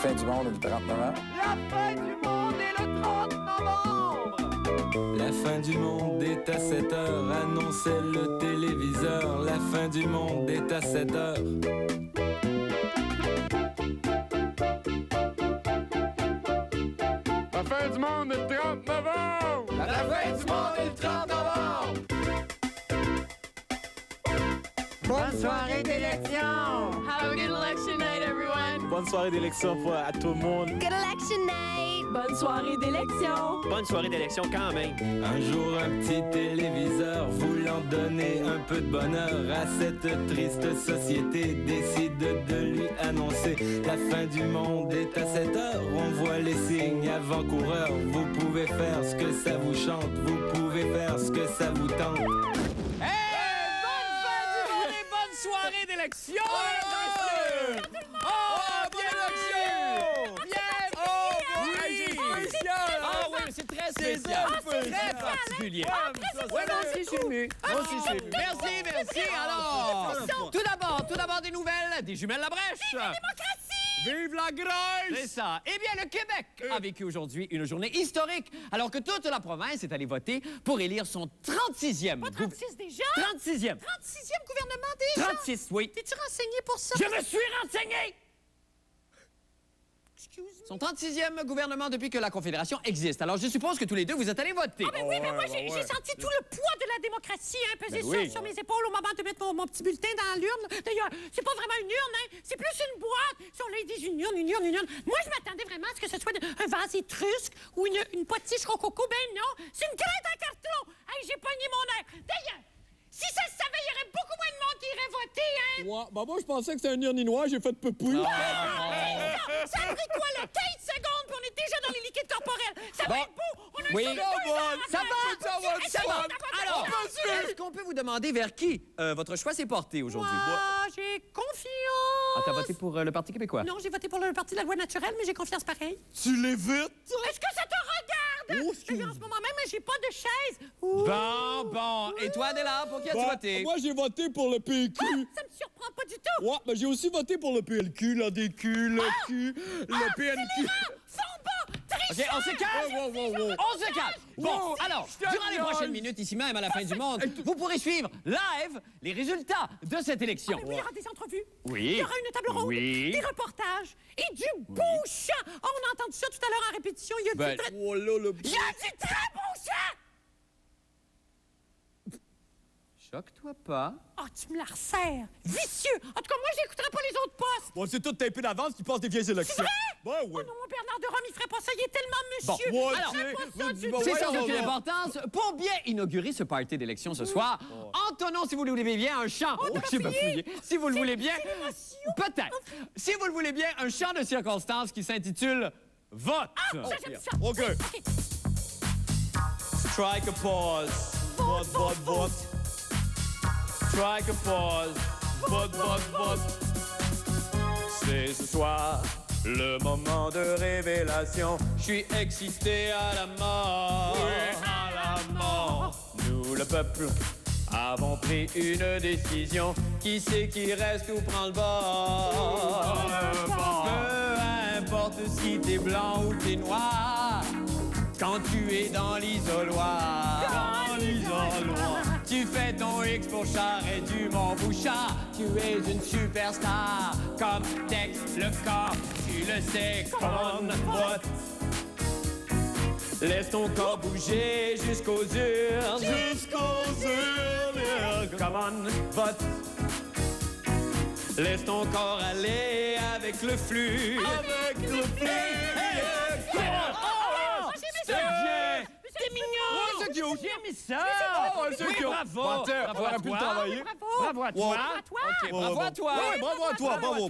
fin du monde est le 30 novembre. La fin du monde est le 30 novembre. La fin du monde est à 7 heures, annonçait le téléviseur. La fin du monde est à 7 heures. La fin du monde est le 30 novembre! La fin du monde est le 30 novembre. Bonne soirée d'élection. Have a good election night, everyone. Bonne soirée d'élection à tout le monde. Good election night. Bonne soirée d'élection. Bonne soirée d'élection quand même. Un jour, un petit téléviseur voulant donner un peu de bonheur à cette triste société décide de lui annoncer la fin du monde est à 7 heures. On voit les signes avant-coureurs. Vous pouvez faire ce que ça vous chante. Vous pouvez faire ce que ça vous tente. Soirée d'élection! C'est très spécial. Très particulier. Oui, moi aussi, je suis ému. Moi aussi, je suis ému. Merci, merci. Alors, tout d'abord, des nouvelles des jumelles Labrèche. Vive la démocratie! Vive la Grèce! C'est ça. Eh bien, le Québec a vécu aujourd'hui une journée historique, alors que toute la province est allée voter pour élire son 36e. Pas 36 déjà? 36e. 36e gouvernement déjà? 36, oui. T'es-tu renseigné pour ça? Je me suis renseigné! Excuse-moi. Son 36e gouvernement depuis que la Confédération existe. Alors, je suppose que tous les deux, vous êtes allés voter. Ah, ben oui, mais moi, j'ai senti tout le poids de la démocratie peser sur mes épaules au moment de mettre mon petit bulletin dans l'urne. D'ailleurs, c'est pas vraiment une urne, hein. C'est plus une boîte. Si on là, ils disent une urne. Moi, je m'attendais vraiment à ce que ce soit un vase étrusque ou une potiche rococo. Ben non, c'est une crête en carton. Hey, j'ai pogné mon air. D'ailleurs, si ça se savait, il y aurait beaucoup moins de monde qui irait voter, hein. Ouais, bah moi, je pensais que c'était un urinois, j'ai fait pepouille. Ça a pris quoi, là? 15 secondes, puis on est déjà dans les liquides corporels. Ça va être beau. On a Oui. ça va. Alors, est-ce qu'on peut vous demander vers qui votre choix s'est porté aujourd'hui? Moi, j'ai confiance. Ah, t'as voté pour le Parti québécois? Non, j'ai voté pour le Parti de la loi naturelle, mais j'ai confiance pareil. Tu l'évites? Est-ce que ça te regarde? Oh, excuse. En ce moment même, j'ai pas de chaise. Ouh. Bon. Et toi, Adela, pour qui as-tu voté? Moi, j'ai voté pour le PQ. Ça me surprend pas du tout. Ouais, mais j'ai aussi voté pour le PLQ, l'ADQ, le Q, le PNQ. Sont bas, OK, on se calme! Wow. On se calme! Bon, alors, durant les prochaines minutes, ici même, à la fin du monde, vous pourrez suivre live les résultats de cette élection. Oui, il y aura des entrevues. Oui. Il y aura une table ronde. Oui. Des reportages. Et du beau chant. Oh, on a entendu ça tout à l'heure en répétition. Il y a Ben, du très... Oh là, le... Il y a du très beau chant! Choque-toi pas. Oh, tu me la resserres. Vicieux. En tout cas, moi, j'écouterai pas les autres postes. Bon, c'est tout tapé d'avance qui passe des vieilles élections. C'est vrai? Ben oui. Oh non, mon Bernard de Rome, il ferait pas ça. Il est tellement monsieur. Bon, alors, Fais pas ça, tu bon, C'est ouais, sans on aucune va. importance. Pour bien inaugurer ce party d'élection ce soir, entonnons, si vous le voulez bien, un chant. J'ai bafouillé. Si vous le voulez bien, peut-être. Si vous le voulez bien, un chant de circonstance qui s'intitule Vote. Ça, j'aime ça. OK. Strike a pause. Vote. Strike a pause. Vote. C'est ce soir le moment de révélation. Je suis excité à la mort. Oui, à la mort. Nous, le peuple, avons pris une décision. Qui c'est qui reste ou prend le bord? Peu importe si t'es blanc ou t'es noir. Quand tu es dans l'isoloir, tu fais ton X pour Charest du Mont-Bouchard. Tu es une superstar, comme Tex le corps. Tu le sais, come on, vote. Laisse ton corps bouger jusqu'aux urnes. Come on, vote. Laisse ton corps aller avec le flux. C'est mignon. C'est cute. J'ai aimé ça! Oh, c'est Oui, cute. bravo! Bon, tiens, Bravo on à aurait pu le toi. travailler. Bravo à toi! Ouais. À toi. OK, bravo à toi! Oui, bravo à toi, bravo. Hey,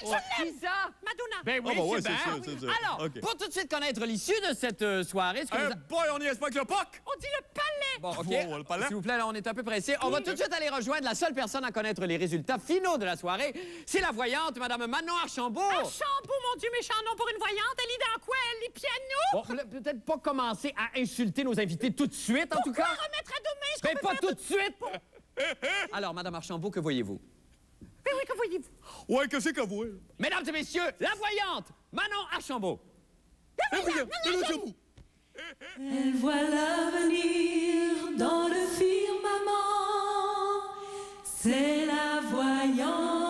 je l'aime. Qui ça? Madonna. Ben oui, Ah, bah ouais, c'est bien. c'est ça. Alors, OK. pour tout de suite connaître l'issue de cette soirée, ce que vous... Boy, on y est pas avec le POC. On dit le palais. Bon, OK. Wow, le palais. S'il vous plaît, là, on est un peu pressé. On va tout de suite aller rejoindre la seule personne à connaître les résultats finaux de la soirée. C'est la voyante, Madame Manon Archambault. Archambault, mon Dieu, méchant nom pour une voyante. Elle est dans quoi, elle? Les pianos? Bon, là, peut-être pas commencer à insulter nos invités tout de suite, en tout cas. Remettre à demain ce Mais qu'on peut pas faire tout de suite. Alors, Madame Archambault, que voyez-vous? Mais Ben oui, que voyez-vous? Ouais, qu'est-ce qu'elle voit? Mesdames et messieurs, la voyante, Manon Archambault. Elle voit l'avenir dans le firmament, c'est la voyante.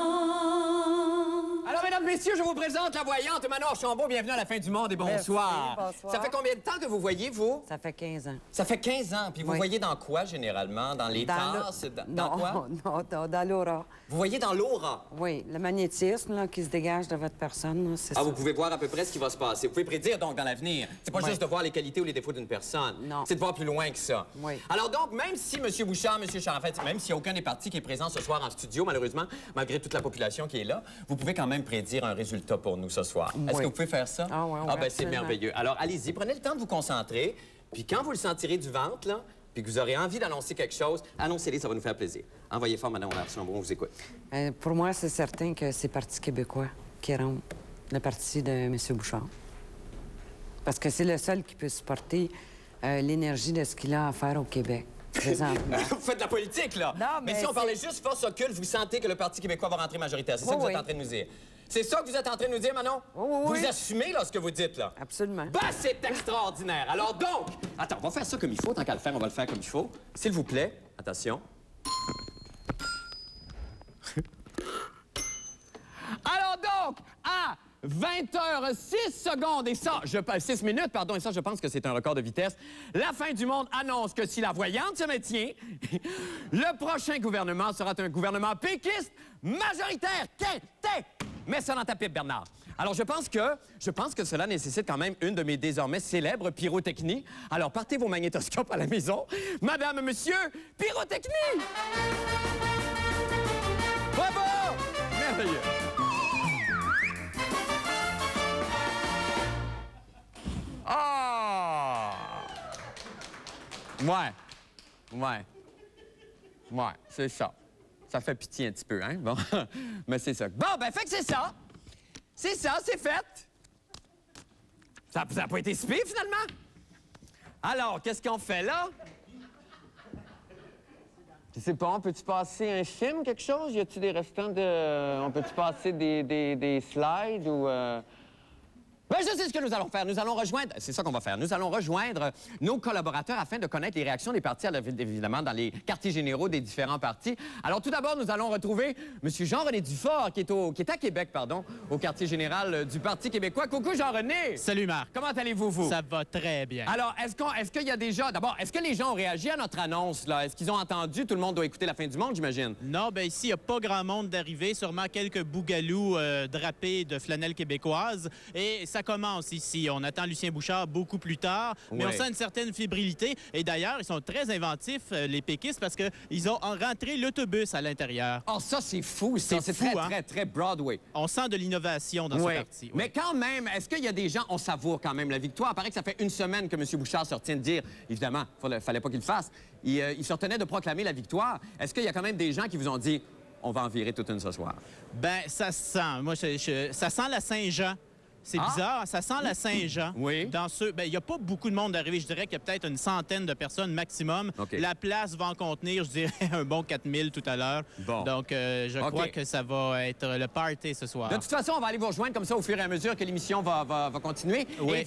Alors, mesdames et messieurs, je vous présente la voyante Manon Archambault. Bienvenue à la fin du monde et bonsoir. Merci, bonsoir. Ça fait combien de temps que vous voyez, vous? Ça fait 15 ans. Ça fait 15 ans. Puis vous Oui. voyez dans quoi, généralement? Dans les tasses? Dans quoi? Non, dans l'aura. Vous voyez dans l'aura? Oui, le magnétisme là, qui se dégage de votre personne, là, c'est ça. Vous pouvez voir à peu près ce qui va se passer. Vous pouvez prédire, donc, dans l'avenir. C'est pas Oui. juste de voir les qualités ou les défauts d'une personne. Non. C'est de voir plus loin que ça. Oui. Alors, donc, même si M. Bouchard, M. Charles, en fait, même s'il n'y a aucun des partis qui est présent ce soir en studio, malheureusement, malgré toute la population qui est là, vous pouvez quand même prédire un résultat pour nous ce soir. Est-ce que vous pouvez faire ça? Ah, oui, ben, c'est absolument. merveilleux. Alors, allez-y, prenez le temps de vous concentrer. Puis quand vous le sentirez du ventre, là, puis que vous aurez envie d'annoncer quelque chose, annoncez-les, ça va nous faire plaisir. Envoyez fort, Madame Archambault, on vous écoute. Pour moi, c'est certain que c'est le Parti québécois qui rentre, le parti de M. Bouchard. Parce que c'est le seul qui peut supporter l'énergie de ce qu'il a à faire au Québec, présentement. Vous faites de la politique, là! Non, mais mais si on c'est- parlait juste force occulte, vous sentez que le Parti québécois va rentrer majoritaire. C'est ça que vous Oui, êtes oui. en train de nous dire. C'est ça que vous êtes en train de nous dire, Manon? Oui. Vous assumez, là, ce que vous dites, là? Absolument. Bah, c'est extraordinaire! Alors donc, attends, on va faire ça comme il faut. Tant qu'à le faire, on va le faire comme il faut. S'il vous plaît, attention. Alors donc, à 20h06 et ça, 6 minutes, pardon, et ça, je pense que c'est un record de vitesse. La fin du monde annonce que si la voyante se maintient, le prochain gouvernement sera un gouvernement péquiste majoritaire. Mets ça dans ta pipe, Bernard. Alors, je pense que cela nécessite quand même une de mes désormais célèbres pyrotechnies. Alors, partez vos magnétoscopes à la maison. Madame, monsieur, pyrotechnie! Bravo! Merveilleux! Ah! Ouais, c'est ça. Ça fait pitié un petit peu, hein? Bon, mais c'est ça. Bon, ben, fait que c'est ça. C'est ça, c'est fait. Ça n'a pas été si pire, finalement. Alors, qu'est-ce qu'on fait là? Je sais pas, on peut-tu passer un film, quelque chose? Y a-tu des restants de... On peut-tu passer des slides ou... Ben, je sais ce que nous allons faire. Nous allons rejoindre... C'est ça qu'on va faire. Nous allons rejoindre nos collaborateurs afin de connaître les réactions des partis, évidemment, dans les quartiers généraux des différents partis. Alors, tout d'abord, nous allons retrouver M. Jean-René Dufort, qui est à Québec, pardon, au quartier général du Parti québécois. Coucou, Jean-René! Salut, Marc. Comment allez-vous, vous? Ça va très bien. Alors, est-ce qu'il y a déjà... D'abord, est-ce que les gens ont réagi à notre annonce, là? Est-ce qu'ils ont entendu? Tout le monde doit écouter la fin du monde, j'imagine. Non, ben ici, il n'y a pas grand monde d'arriver, sûrement quelques bougalous drapés de flanelle québécoise. Et ça commence ici. On attend Lucien Bouchard beaucoup plus tard, mais Ouais. on sent une certaine fébrilité. Et d'ailleurs, ils sont très inventifs, les péquistes, parce qu'ils ont rentré l'autobus à l'intérieur. Oh, ça, c'est fou, ça. C'est C'est fou, très, hein? très, très Broadway. On sent de l'innovation dans ce Oui. parti. Oui. Mais quand même, est-ce qu'il y a des gens, on savoure quand même la victoire? Il paraît que ça fait une semaine que M. Bouchard se retient de dire, évidemment, fallait pas qu'il le fasse, il se retenait de proclamer la victoire. Est-ce qu'il y a quand même des gens qui vous ont dit, on va en virer toute une ce soir? Ben, ça se sent. Moi, ça sent la Saint-Jean. C'est Ah! bizarre, ça sent la Saint-Jean. Oui. Dans ceux, ben, il n'y a pas beaucoup de monde d'arriver. Je dirais qu'il y a peut-être une centaine de personnes maximum. OK. La place va en contenir, je dirais, un bon 4000 tout à l'heure. Bon. Donc, je OK. crois que ça va être le party ce soir. De toute façon, on va aller vous rejoindre comme ça au fur et à mesure que l'émission va continuer. Oui.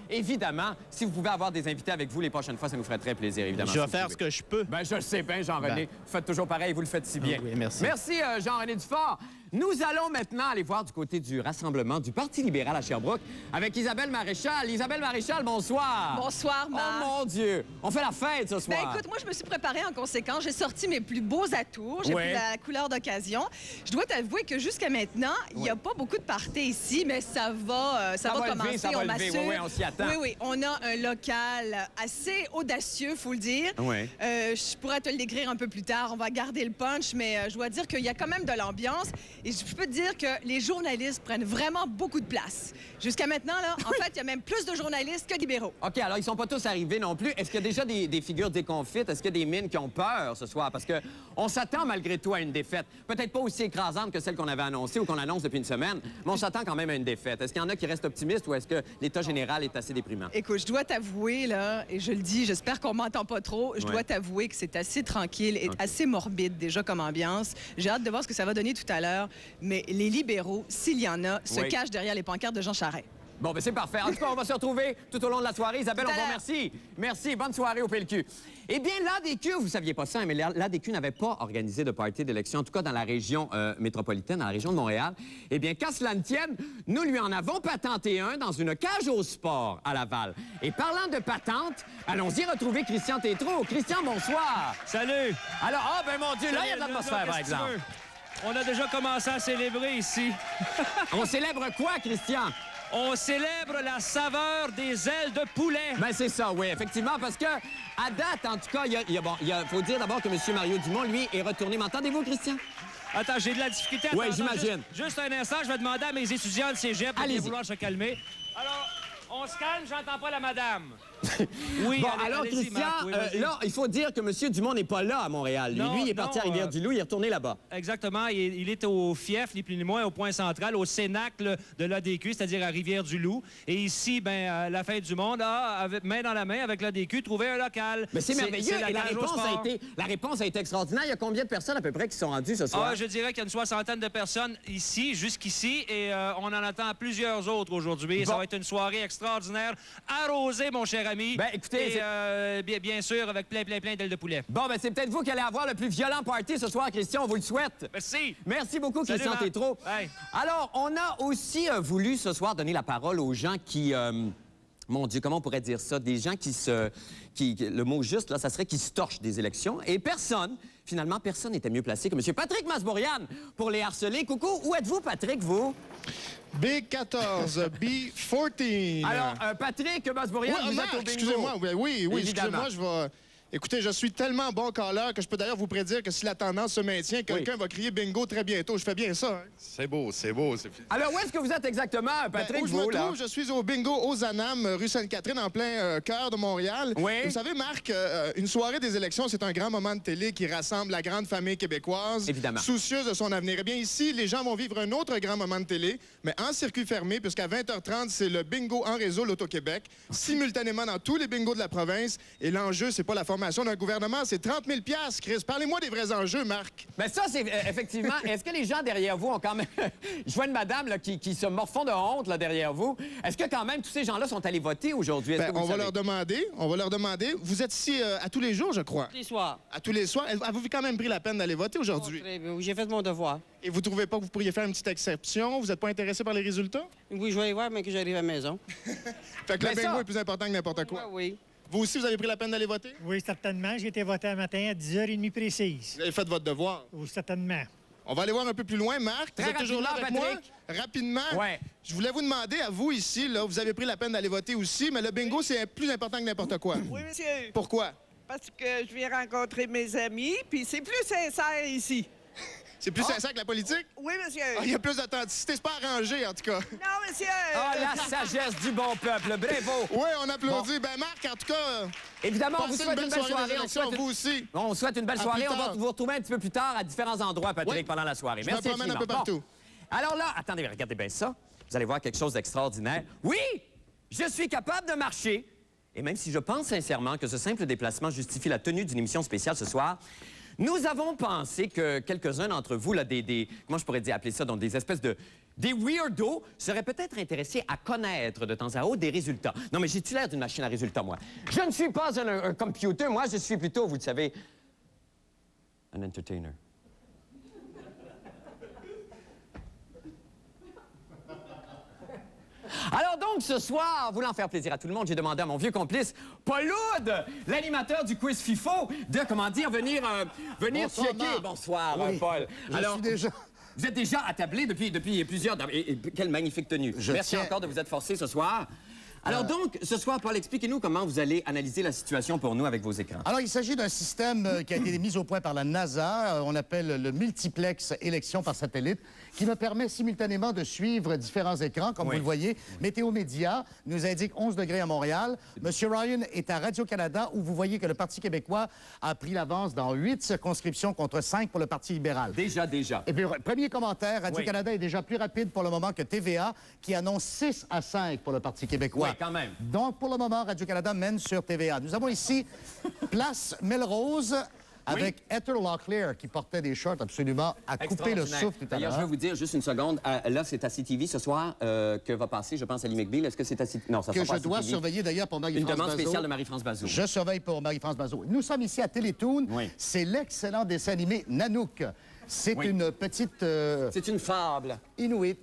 Et évidemment, si vous pouvez avoir des invités avec vous les prochaines fois, ça nous ferait très plaisir, évidemment. Je vais si vous faire pouvez. ce que je peux. Ben, je le sais bien, Jean-René. Ben. Vous faites toujours pareil, vous le faites si bien. Oui, merci. Merci, Jean-René Dufort. Nous allons maintenant aller voir du côté du rassemblement du Parti libéral à Sherbrooke avec Isabelle Maréchal. Isabelle Maréchal, bonsoir. Bonsoir, Marc. Oh mon Dieu! On fait la fête ce soir. Ben écoute, moi, je me suis préparée en conséquence. J'ai sorti mes plus beaux atours. J'ai Ouais. pris la couleur d'occasion. Je dois t'avouer que jusqu'à maintenant, il n'y a pas beaucoup de parties ici, mais ça va lever, commencer. ça va on lever. m'assure. Oui, on s'y attend. Oui, on a un local assez audacieux, faut le dire. Ouais. Je pourrais te le décrire un peu plus tard. On va garder le punch, mais je dois dire qu'il y a quand même de l'ambiance. Et je peux te dire que les journalistes prennent vraiment beaucoup de place. Jusqu'à maintenant, là, en fait, il y a même plus de journalistes que libéraux. OK, alors ils sont pas tous arrivés non plus. Est-ce qu'il y a déjà des figures déconfites? Est-ce qu'il y a des mines qui ont peur ce soir? Parce que on s'attend malgré tout à une défaite. Peut-être pas aussi écrasante que celle qu'on avait annoncée ou qu'on annonce depuis une semaine, mais on s'attend quand même à une défaite. Est-ce qu'il y en a qui restent optimistes ou est-ce que l'état général est assez déprimant? Écoute, je dois t'avouer, là, et je le dis, j'espère qu'on m'entend pas trop, je Ouais. dois t'avouer que c'est assez tranquille et assez morbide déjà comme ambiance. J'ai hâte de voir ce que ça va donner tout à l'heure. mais les libéraux, s'il y en a, se cachent derrière les pancartes de Jean Charest. Bon, ben c'est parfait. En tout cas, on va se retrouver tout au long de la soirée. Isabelle, Tout on à vous l'heure. remercie. Merci. Bonne soirée au PLQ. Eh bien, l'ADQ, vous saviez pas ça, mais l'ADQ n'avait pas organisé de party d'élection, en tout cas dans la région métropolitaine, dans la région de Montréal. Eh bien, qu'à cela ne tienne, nous lui en avons patenté un dans une cage au sport à Laval. Et parlant de patente, allons-y retrouver Christian Tétrault. Christian, bonsoir. Salut! Alors, ah, ben mon Dieu, là, il y a de l'atmosphère, par exemple. On a déjà commencé à célébrer ici. On célèbre quoi, Christian? On célèbre la saveur des ailes de poulet. Ben c'est ça, oui, effectivement, parce que à date, en tout cas, il faut dire d'abord que M. Mario Dumont, lui, est retourné. M'entendez-vous, Christian? Attends, j'ai de la difficulté. Oui, Attends, j'imagine. Juste un instant, je vais demander à mes étudiants de cégep de bien Allez-y. vouloir se calmer. Alors, on se calme, j'entends pas la madame. Oui, Bon, allez, alors, allez-y, Christian, Marc, oui, vas-y. là, il faut dire que M. Dumont n'est pas là à Montréal. Non, Lui, il est parti à non, Rivière-du-Loup, il est retourné là-bas. Exactement. Il est au fief, ni plus ni moins, au point central, au cénacle de l'ADQ, c'est-à-dire à Rivière-du-Loup. Et ici, ben, la fête du monde a, main dans la main avec l'ADQ, trouvé un local. Mais c'est merveilleux. Et la cage au sport. réponse a été extraordinaire. Il y a combien de personnes à peu près qui sont rendues ce soir? Ah, je dirais qu'il y a une soixantaine de personnes ici, jusqu'ici, et on en attend plusieurs autres aujourd'hui. Bon. Ça va être une soirée extraordinaire, arrosée, mon cher ami. Ben, écoutez, et bien sûr, avec plein d'ailes de poulet. Bon, ben c'est peut-être vous qui allez avoir le plus violent party ce soir, Christian. On vous le souhaite. Merci. Merci beaucoup, Salut, Christian Marc. Tétrault. Hey. Alors, on a aussi voulu ce soir donner la parole aux gens qui... mon Dieu, comment on pourrait dire ça? Des gens le mot juste, là, ça serait qui se torchent des élections. Et finalement, personne n'était mieux placé que M. Patrick Masbourian pour les harceler. Coucou, où êtes-vous, Patrick, vous? B14, B14. Alors, Patrick Masbourian, Oui, vous Marc, êtes au bingo. excusez-moi. Oui, Évidemment. excusez-moi, je vais... Écoutez, je suis tellement bon caller que je peux d'ailleurs vous prédire que si la tendance se maintient, quelqu'un va crier bingo très bientôt. Je fais bien ça. Hein? C'est beau, c'est beau. Alors, où est-ce que vous êtes exactement, Patrick, où je me trouve, je suis au bingo aux Anames, rue Sainte-Catherine, en plein cœur de Montréal. Oui. Vous savez, Marc, une soirée des élections, c'est un grand moment de télé qui rassemble la grande famille québécoise, Évidemment. soucieuse de son avenir. Eh bien, ici, les gens vont vivre un autre grand moment de télé, mais en circuit fermé, puisqu'à 20h30, c'est le bingo en réseau l'Auto-Québec, simultanément dans tous les bingos de la province. Et l'enjeu, c'est pas la formation d'un gouvernement, c'est 30 000 $, Chris. Parlez-moi des vrais enjeux, Marc. Ben ça, c'est effectivement... Est-ce que les gens derrière vous ont quand même... Je vois une madame là, qui se morfond de honte là, derrière vous. Est-ce que quand même tous ces gens-là sont allés voter aujourd'hui? Ben, on va leur demander. Vous êtes ici à tous les jours, je crois. Tous les soirs. À tous les soirs. Avez-vous quand même pris la peine d'aller voter aujourd'hui? Oui, j'ai fait mon devoir. Et vous trouvez pas que vous pourriez faire une petite exception? Vous n'êtes pas intéressé par les résultats? Oui, je vais aller voir, mais que j'arrive à la maison. Fait que le bingo est plus important que n'importe quoi. Oui. Vous aussi, vous avez pris la peine d'aller voter? Oui, certainement. J'ai été voté un matin à 10h30 précise. Vous avez fait votre devoir? Oui, certainement. On va aller voir un peu plus loin. Marc, vous êtes toujours là avec moi? Rapidement. Ouais. Je voulais vous demander, à vous ici, là, vous avez pris la peine d'aller voter aussi, mais le bingo, c'est plus important que n'importe quoi. Oui, monsieur. Pourquoi? Parce que je viens rencontrer mes amis, puis c'est plus sincère ici. C'est plus sincère que la politique? Oui, monsieur. Il y a plus d'authenticité. C'est pas arrangé, en tout cas. Non, monsieur. Ah, la sagesse du bon peuple. Bravo. Oui, on applaudit. Ben, Marc, en tout cas... Évidemment, on vous passez souhaite une belle soirée. vous aussi. On souhaite une belle À soirée. plus On va tard. vous retrouver un petit peu plus tard à différents endroits, Patrick, Oui. pendant la soirée. Je Merci me promène un peu infiniment. partout. Bon. Alors là, attendez, regardez bien ça. Vous allez voir quelque chose d'extraordinaire. Oui, je suis capable de marcher. Et même si je pense sincèrement que ce simple déplacement justifie la tenue d'une émission spéciale ce soir, nous avons pensé que quelques-uns d'entre vous, là, comment je pourrais dire, appeler ça, donc des espèces de... Des weirdos seraient peut-être intéressés à connaître de temps à autre des résultats. Non, mais j'ai-tu l'air d'une machine à résultats, moi? Je ne suis pas un computer, moi, je suis plutôt, vous le savez, un entertainer. Alors donc, ce soir, voulant faire plaisir à tout le monde, j'ai demandé à mon vieux complice, Paul Oud, l'animateur du quiz FIFO, de, comment dire, venir Bonsoir, checker. Marc. Bonsoir, Oui, Paul. Vous êtes déjà attablé depuis plusieurs... Et quelle magnifique tenue. Merci encore de vous être forcé ce soir. Alors donc, ce soir, Paul, expliquez-nous comment vous allez analyser la situation pour nous avec vos écrans. Alors, il s'agit d'un système qui a été mis au point par la NASA. On appelle le multiplex élection par satellite, qui me permet simultanément de suivre différents écrans, comme vous le voyez. Météo Média nous indique 11 degrés à Montréal. Monsieur Ryan est à Radio-Canada, où vous voyez que le Parti québécois a pris l'avance dans 8 circonscriptions contre 5 pour le Parti libéral. Déjà. Et puis, premier commentaire, Radio-Canada est déjà plus rapide pour le moment que TVA, qui annonce 6-5 pour le Parti québécois. Oui, quand même. Donc, pour le moment, Radio-Canada mène sur TVA. Nous avons ici Place Melrose avec Heather Locklear, qui portait des shorts absolument à couper le souffle tout à D'ailleurs, je veux l'heure. vous dire juste une seconde. Là, c'est à CTV ce soir que va passer, je pense, Ali McBeal. Est-ce que c'est à CTV? Non, ça Que sera pas je dois à CTV. surveiller d'ailleurs pour Marie-France Bazot. Une demande spéciale de Marie-France Bazot. Je surveille pour Marie-France Bazot. Nous sommes ici à Télétoon. Oui. C'est l'excellent dessin animé Nanook. C'est une petite... C'est une fable. Inuit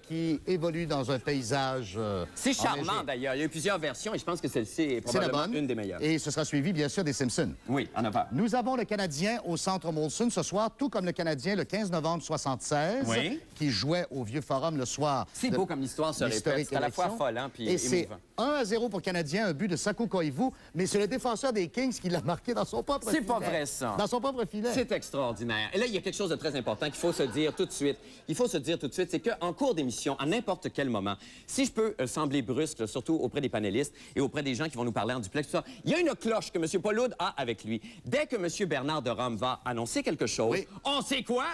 qui évolue dans un paysage C'est charmant, enneigé. d'ailleurs. Il y a eu plusieurs versions et je pense que celle-ci est C'est la probablement bonne. une des meilleures. Et ce sera suivi, bien sûr, des Simpsons. Oui, en avant. Nous avons le Canadien au Centre Molson ce soir, tout comme le Canadien le 15 novembre 1976, Oui. qui jouait au Vieux Forum le soir. C'est beau comme l'histoire se répète. l'historique C'est à la fois élection. folle, hein, puis Et c'est émouvant. 1-0 pour le Canadien, un but de Saku Koivu, mais c'est le défenseur des Kings qui l'a marqué dans son propre filet. C'est pas vrai, ça. Dans son propre filet. C'est extraordinaire. Et là, il y a quelque chose de très important qu'il faut se dire tout de suite. Il faut se dire tout de suite, c'est qu'en cours d'émission, à n'importe quel moment, si je peux sembler brusque, là, surtout auprès des panélistes et auprès des gens qui vont nous parler en duplex, tout ça, il y a une cloche que M. Paul-Oud a avec lui. Dès que M. Bernard de Rome va annoncer quelque chose, on sait quoi?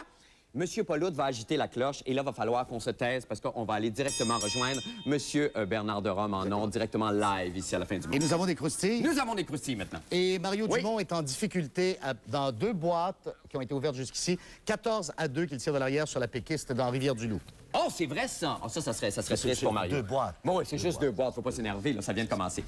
M. Paul-Oud va agiter la cloche et là, il va falloir qu'on se taise parce qu'on va aller directement rejoindre M. Bernard de Rome en ondes, directement live ici à la fin du mois. Et nous avons des croustilles. Nous avons des croustilles maintenant. Et Mario Dumont est en difficulté dans 2 boîtes qui ont été ouvertes jusqu'ici. 14-2 qu'il tire de l'arrière sur la péquiste dans Rivière-du-Loup. Oh, c'est vrai, ça! Oh, ça serait triste pour Mario. 2 boîtes. Bon, oui, c'est juste 2 boîtes. Faut pas s'énerver, là. Ça vient de commencer.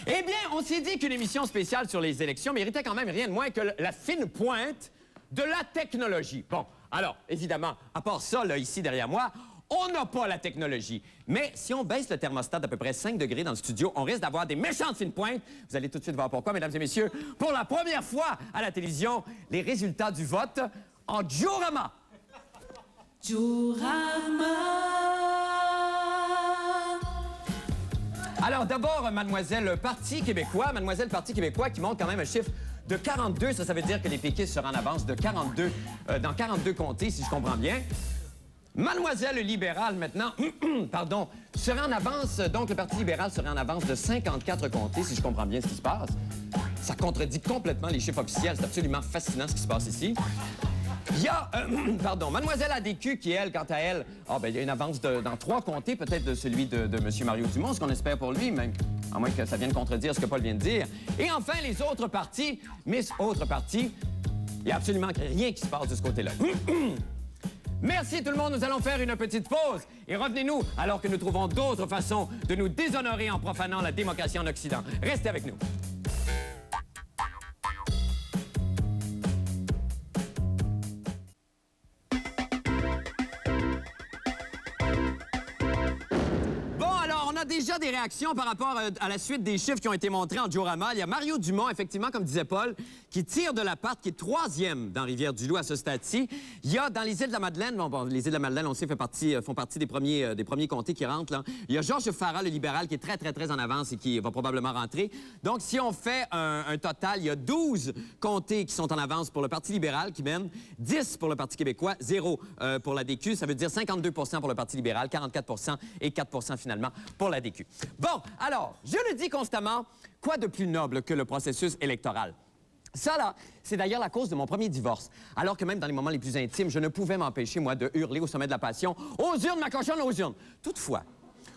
Eh bien, on s'est dit qu'une émission spéciale sur les élections méritait quand même rien de moins que la fine pointe de la technologie. Bon, alors, évidemment, à part ça, là, ici, derrière moi, on n'a pas la technologie. Mais si on baisse le thermostat d'à peu près 5 degrés dans le studio, on risque d'avoir des méchantes fines pointes. Vous allez tout de suite voir pourquoi, mesdames et messieurs. Pour la première fois à la télévision, les résultats du vote en diorama. Alors, d'abord, Mademoiselle Parti québécois. Mademoiselle Parti québécois qui montre quand même un chiffre de 42. Ça veut dire que les péquistes seront en avance de 42, dans 42 comtés, si je comprends bien. Mademoiselle libérale, maintenant, pardon, serait en avance, donc le Parti libéral serait en avance de 54 comtés, si je comprends bien ce qui se passe. Ça contredit complètement les chiffres officiels. C'est absolument fascinant ce qui se passe ici. Il y a, pardon, Mademoiselle ADQ qui, elle, quant à elle, il y a une avance dans 3 comtés, peut-être de celui de M. Mario Dumont, ce qu'on espère pour lui, même, à moins que ça vienne contredire ce que Paul vient de dire. Et enfin, les autres partis, Miss Autres Partis, il n'y a absolument rien qui se passe de ce côté-là. Merci tout le monde, nous allons faire une petite pause et revenez-nous alors que nous trouvons d'autres façons de nous déshonorer en profanant la démocratie en Occident. Restez avec nous. Déjà des réactions par rapport à la suite des chiffres qui ont été montrés en diorama. Il y a Mario Dumont, effectivement, comme disait Paul, qui tire de l'appart, qui est 3e dans Rivière-du-Loup à ce stade-ci. Il y a dans les îles de la Madeleine, les îles de la Madeleine, on sait, font partie des premiers comtés qui rentrent. Là. Il y a Georges Farah, le libéral, qui est très en avance et qui va probablement rentrer. Donc, si on fait un total, il y a 12 comtés qui sont en avance pour le Parti libéral qui mène, 10 pour le Parti québécois, 0 pour la DQ. Ça veut dire 52 pour le Parti libéral, 44 et 4 finalement pour la DQ. Bon, alors, je le dis constamment, quoi de plus noble que le processus électoral? Ça, là, c'est d'ailleurs la cause de mon premier divorce. Alors que même dans les moments les plus intimes, je ne pouvais m'empêcher, moi, de hurler au sommet de la passion « Aux urnes, ma cochonne, aux urnes! » Toutefois,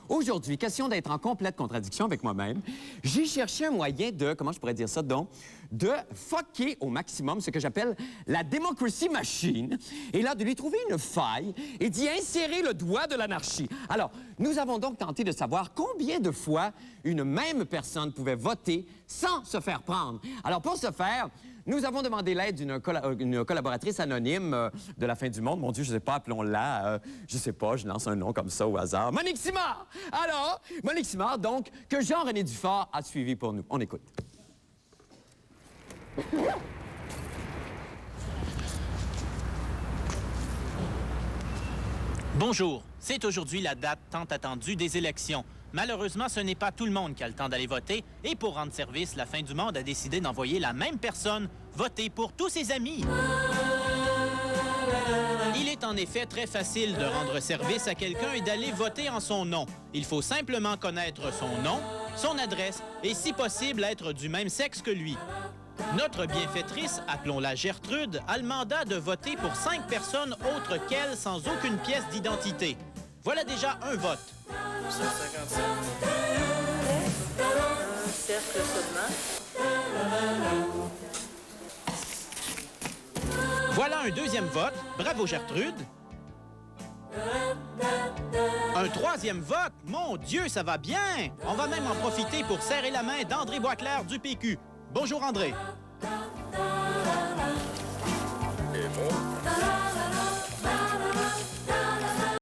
aujourd'hui, question d'être en complète contradiction avec moi-même, j'ai cherché un moyen de, comment je pourrais dire ça, donc, de fucker au maximum ce que j'appelle la democracy machine, et là, de lui trouver une faille et d'y insérer le doigt de l'anarchie. Alors, nous avons donc tenté de savoir combien de fois une même personne pouvait voter sans se faire prendre. Alors, pour ce faire, nous avons demandé l'aide d'une collaboratrice anonyme de la fin du monde. Mon Dieu, je ne sais pas, appelons-la, je sais pas, je lance un nom comme ça au hasard. Monique Simard! Alors, Monique Simard, donc, que Jean-René Dufort a suivi pour nous. On écoute. Bonjour. C'est aujourd'hui la date tant attendue des élections. Malheureusement, ce n'est pas tout le monde qui a le temps d'aller voter. Et pour rendre service, la fin du monde a décidé d'envoyer la même personne voter pour tous ses amis. Il est en effet très facile de rendre service à quelqu'un et d'aller voter en son nom. Il faut simplement connaître son nom, son adresse et, si possible, être du même sexe que lui. Notre bienfaitrice, appelons-la Gertrude, a le mandat de voter pour 5 personnes autres qu'elle sans aucune pièce d'identité. Voilà déjà un vote. 157. Un cercle seulement. Voilà un deuxième vote. Bravo, Gertrude. Un troisième vote. Mon Dieu, ça va bien. On va même en profiter pour serrer la main d'André Boisclair du PQ. Bonjour, André. Et bon.